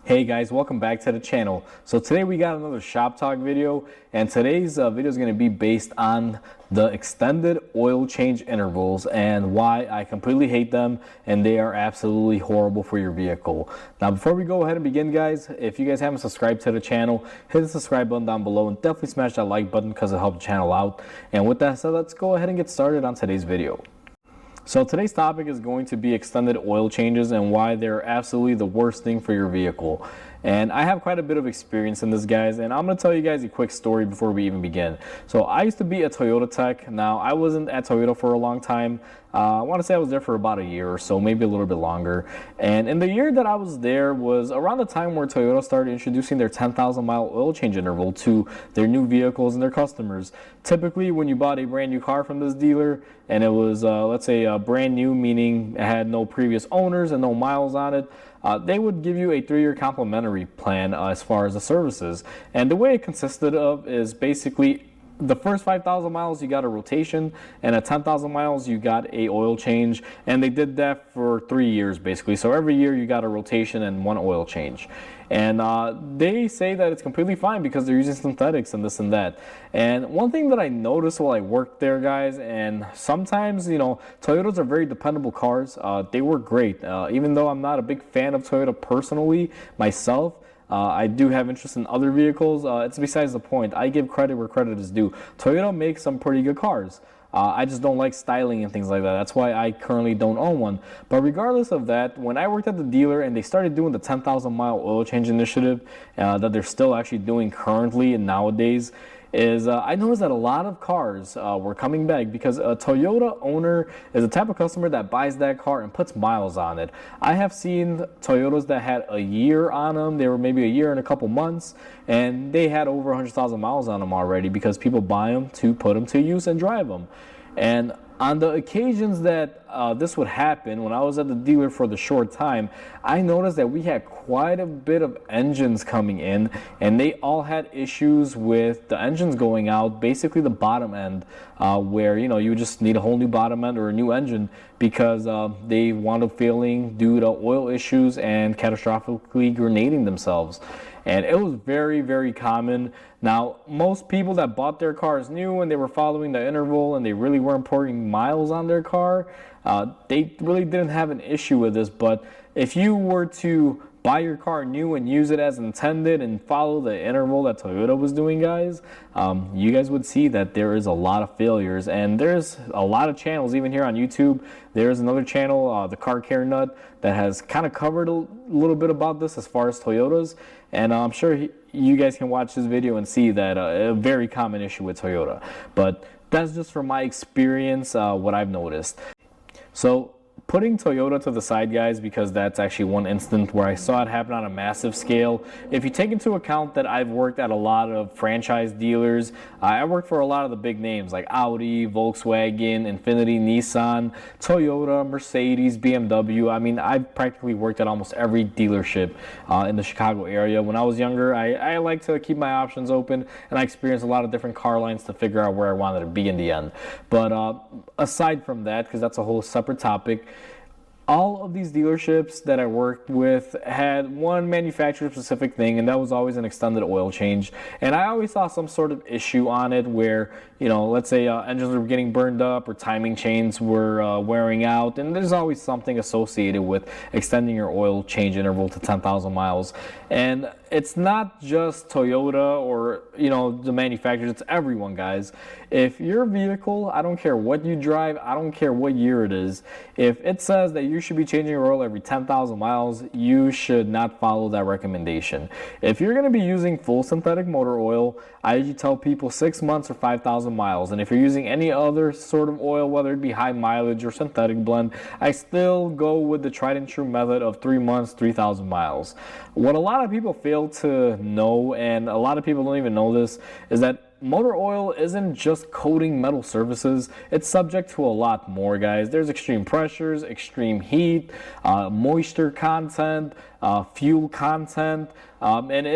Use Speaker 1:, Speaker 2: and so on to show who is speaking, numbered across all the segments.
Speaker 1: Hey guys, welcome back to the channel. So today we got another shop talk video, and today's video is going to be based on the extended oil change intervals and why I completely hate them and they are absolutely horrible for your vehicle. Now before we go ahead and begin, guys, if you guys haven't subscribed to the channel, hit the subscribe button down below and definitely smash that like button because it helps the channel out. And with that said, let's go ahead and get started on today's video. So today's topic is going to be extended oil changes and why they're absolutely the worst thing for your vehicle. And I have quite a bit of experience in this, guys, and I'm going to tell you guys a quick story before we even begin. So I used to be a Toyota tech. Now, I wasn't at Toyota for a long time. I want to say I was there for about a year or so, maybe a little bit longer. And in the year that I was there was around the time where Toyota started introducing their 10,000 mile oil change interval to their new vehicles and their customers. Typically, when you bought a brand new car from this dealer and it was, let's say, brand new, meaning it had no previous owners and no miles on it, they would give you a 3-year complimentary plan as far as the services. And the way it consisted of is basically the first 5,000 miles you got a rotation, and at 10,000 miles you got a oil change, and they did that for 3 years basically. So every year you got a rotation and one oil change. And they say that it's completely fine because they're using synthetics and this and that. And one thing that I noticed while I worked there, guys, and sometimes, you know, Toyotas are very dependable cars. They work great. Even though I'm not a big fan of Toyota personally myself, I do have interest in other vehicles. It's besides the point. I give credit where credit is due. Toyota makes some pretty good cars. I just don't like styling and things like that. That's why I currently don't own one. But regardless of that, when I worked at the dealer and they started doing the 10,000 mile oil change initiative that they're still actually doing currently and nowadays, I noticed that a lot of cars were coming back because a Toyota owner is the type of customer that buys that car and puts miles on it. I have seen Toyotas that had a year on them. They were maybe a year and a couple months, and they had over 100,000 miles on them already because people buy them to put them to use and drive them. And on the occasions that this would happen, when I was at the dealer for the short time, I noticed that we had quite a bit of engines coming in, and they all had issues with the engines going out, basically the bottom end, where, you know, you just need a whole new bottom end or a new engine because they wound up failing due to oil issues and catastrophically grenading themselves. And it was very, very common. Now, most people that bought their cars new and they were following the interval and they really weren't pouring miles on their car, they really didn't have an issue with this. But if you were to buy your car new and use it as intended and follow the interval that Toyota was doing, guys, you guys would see that there is a lot of failures. And there's a lot of channels, even here on YouTube. There's another channel, the Car Care Nut, that has kind of covered a little bit about this as far as Toyotas. And I'm sure you guys can watch this video and see that a very common issue with Toyota. But that's just from my experience, what I've noticed. So putting Toyota to the side, guys, because that's actually one instance where I saw it happen on a massive scale. If you take into account that I've worked at a lot of franchise dealers, I worked for a lot of the big names like Audi, Volkswagen, Infiniti, Nissan, Toyota, Mercedes, BMW. I mean, I've practically worked at almost every dealership in the Chicago area. When I was younger, I like to keep my options open, and I experienced a lot of different car lines to figure out where I wanted to be in the end. But aside from that, because that's a whole separate topic, all of these dealerships that I worked with had one manufacturer specific thing, and that was always an extended oil change. And I always saw some sort of issue on it where, you know, let's say engines were getting burned up or timing chains were wearing out, and there's always something associated with extending your oil change interval to 10,000 miles. And it's not just Toyota or, you know, the manufacturers, it's everyone, guys. If your vehicle, I don't care what you drive, I don't care what year it is, if it says that you should be changing your oil every 10,000 miles, you should not follow that recommendation. If you're going to be using full synthetic motor oil, I usually tell people 6 months or 5,000 miles. And if you're using any other sort of oil, whether it be high mileage or synthetic blend, I still go with the tried and true method of 3 months, 3,000 miles. What a lot of people fail to know, and a lot of people don't even know this, is that motor oil isn't just coating metal surfaces. It's subject to a lot more, guys. There's extreme pressures, extreme heat, moisture content, fuel content, and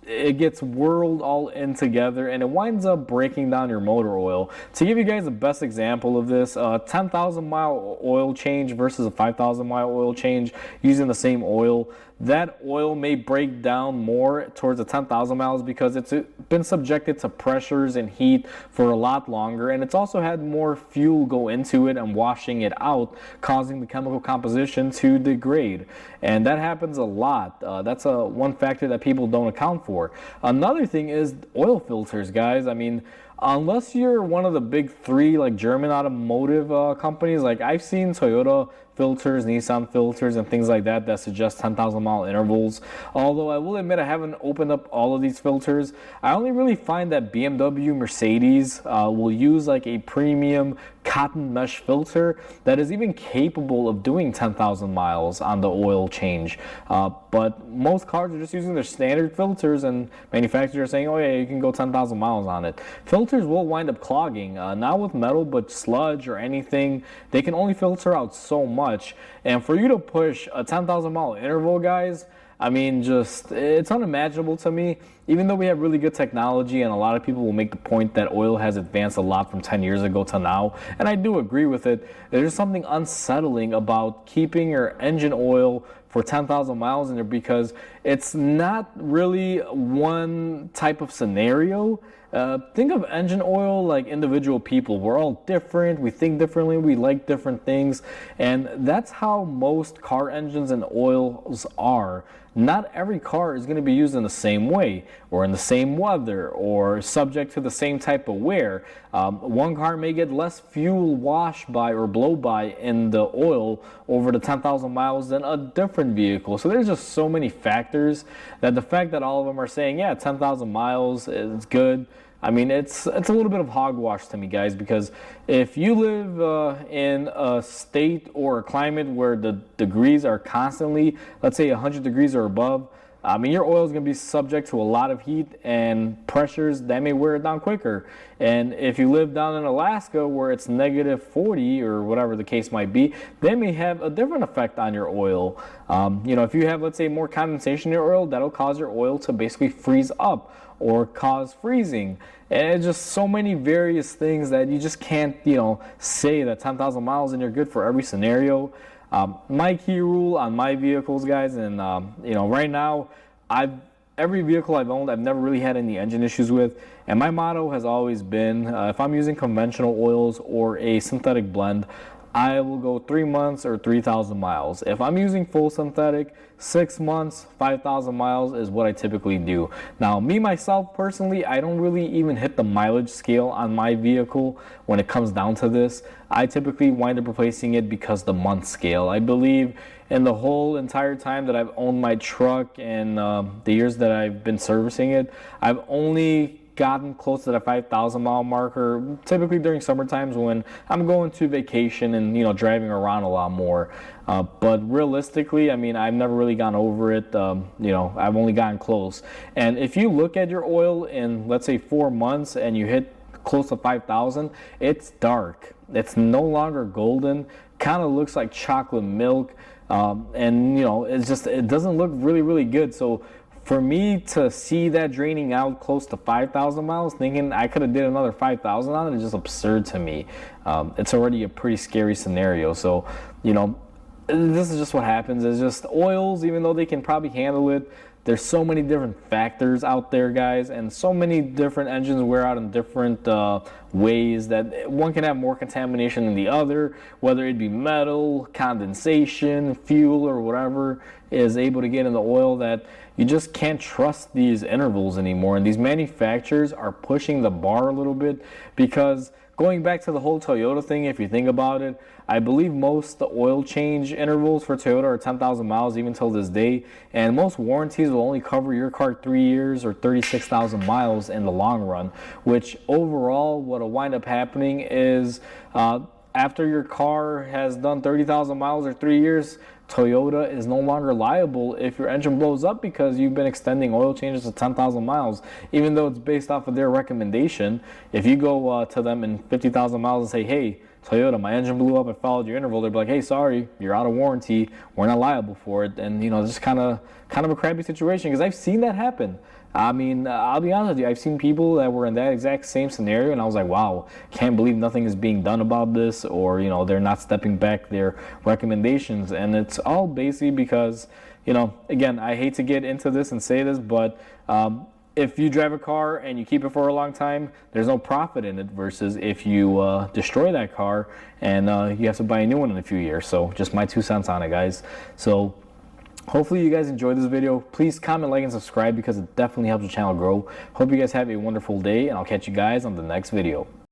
Speaker 1: it gets whirled all in together, and it winds up breaking down your motor oil. To give you guys the best example of this, 10,000 mile oil change versus a 5,000 mile oil change using the same oil, that oil may break down more towards the 10,000 miles because it's been subjected to pressures and heat for a lot longer, and it's also had more fuel go into it and washing it out, causing the chemical composition to degrade. And that happens a lot. That's one factor that people don't account for. Another thing is oil filters, guys. I mean, unless you're one of the big three, like German automotive companies, like I've seen Toyota filters, Nissan filters, and things like that suggest 10,000 mile intervals. Although I will admit I haven't opened up all of these filters. I only really find that BMW, Mercedes will use like a premium cotton mesh filter that is even capable of doing 10,000 miles on the oil change. But most cars are just using their standard filters, and manufacturers are saying, oh yeah, you can go 10,000 miles on it. Filters will wind up clogging, not with metal, but sludge or anything. They can only filter out so much. And for you to push a 10,000 mile interval, guys, I mean, it's unimaginable to me. Even though we have really good technology, and a lot of people will make the point that oil has advanced a lot from 10 years ago to now, and I do agree with it, there's something unsettling about keeping your engine oil for 10,000 miles in there, because it's not really one type of scenario. Think of engine oil like individual people. We're all different, we think differently, we like different things, and that's how most car engines and oils are. Not every car is going to be used in the same way, or in the same weather, or subject to the same type of wear. One car may get less fuel wash by or blow by in the oil over the 10,000 miles than a different vehicle. So there's just so many factors that the fact that all of them are saying, yeah, 10,000 miles is good. I mean, it's a little bit of hogwash to me, guys, because if you live in a state or a climate where the degrees are constantly, let's say 100 degrees or above, I mean, your oil is going to be subject to a lot of heat and pressures that may wear it down quicker. And if you live down in Alaska where it's negative 40 or whatever the case might be, they may have a different effect on your oil. If you have, let's say, more condensation in your oil, that'll cause your oil to basically freeze up or cause freezing. And it's just so many various things that you just can't, say that 10,000 miles and you're good for every scenario. My key rule on my vehicles, guys, and right now, every vehicle I've owned, I've never really had any engine issues with, and my motto has always been, if I'm using conventional oils or a synthetic blend, I will go 3 months or 3,000 miles. If I'm using full synthetic, 6 months, 5,000 miles is what I typically do. Now, me, myself, personally, I don't really even hit the mileage scale on my vehicle when it comes down to this. I typically wind up replacing it because the month scale. I believe in the whole entire time that I've owned my truck and the years that I've been servicing it, I've only gotten close to the 5,000 mile marker, typically during summer times when I'm going to vacation and driving around a lot more. But realistically, I mean, I've never really gone over it. I've only gotten close. And if you look at your oil in, let's say, 4 months and you hit close to 5,000, it's dark. It's no longer golden. Kind of looks like chocolate milk. It doesn't look really, really good. So for me to see that draining out close to 5,000 miles, thinking I could have did another 5,000 on it, is just absurd to me. It's already a pretty scary scenario. So, this is just what happens. It's just oils, even though they can probably handle it, there's so many different factors out there, guys, and so many different engines wear out in different ways that one can have more contamination than the other, whether it be metal, condensation, fuel, or whatever is able to get in the oil, that you just can't trust these intervals anymore. And these manufacturers are pushing the bar a little bit, because going back to the whole Toyota thing, if you think about it, I believe most the oil change intervals for Toyota are 10,000 miles even till this day, and most warranties will only cover your car 3 years or 36,000 miles in the long run, which overall what will wind up happening is after your car has done 30,000 miles or 3 years, Toyota is no longer liable if your engine blows up because you've been extending oil changes to 10,000 miles, even though it's based off of their recommendation. If you go to them in 50,000 miles and say, hey, Toyota, my engine blew up, I followed your interval, they'd be like, hey, sorry, you're out of warranty, we're not liable for it. And it's just kind of a crappy situation, because I've seen that happen. I mean, I'll be honest with you, I've seen people that were in that exact same scenario, and I was like, wow, can't believe nothing is being done about this, or they're not stepping back their recommendations. And it's all basically because, again, I hate to get into this and say this, but if you drive a car and you keep it for a long time, there's no profit in it, versus if you destroy that car and you have to buy a new one in a few years. So just my 2 cents on it, guys. So hopefully you guys enjoyed this video. Please comment, like, and subscribe, because it definitely helps the channel grow. Hope you guys have a wonderful day, and I'll catch you guys on the next video.